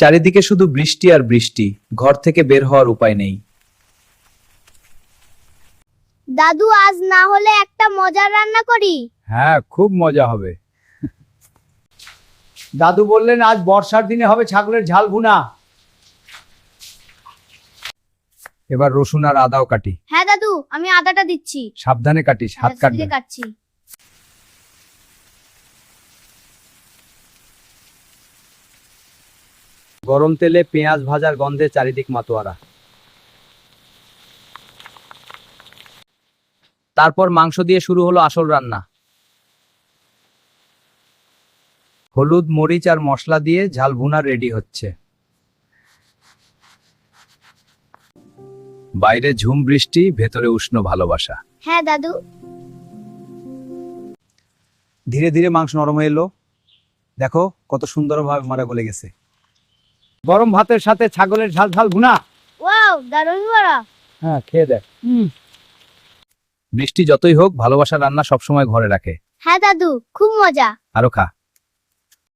চারিদিকে শুধু বৃষ্টি আর বৃষ্টি, ঘর থেকে বের হওয়ার উপায় নেই। দাদু, আজ না হলে একটা মজার রান্না করি। হ্যাঁ, খুব মজা হবে। দাদু বললেন আজ বর্ষার দিনে হবে ছাগলের ঝাল ভুনা। এবার রসুন আর আদাও কাটি। হ্যাঁ দাদু, আমি আদাটা দিচ্ছি। সাবধানে কাটিস, হাত আস্তে কাটবে। ধীরে কাটছি। গরম তেলে পেঁয়াজ ভাজার গন্ধে চারিদিক মাতোয়ারা। তারপর মাংস দিয়ে শুরু হলো আসল রান্না। হলুদ, মরিচ আর মশলা দিয়ে ঝাল ভুনা রেডি হচ্ছে। বাইরে ঝুম বৃষ্টি, ভেতরে উষ্ণ ভালোবাসা। হ্যাঁ দাদু। ধীরে ধীরে মাংস নরম হয়ে এলো। দেখো কত সুন্দরভাবে মারা গলে গেছে। গরম ভাতের সাথে ছাগলের ঝাল ঝাল ভুনা। ওয়াও, দারুণ বড়া। হ্যাঁ, খেয়ে দেখ। বৃষ্টি যতই হোক, ভালোবাসার রান্না সবসময় ঘরে রাখে। হ্যাঁ দাদু, খুব মজা। আরো খা।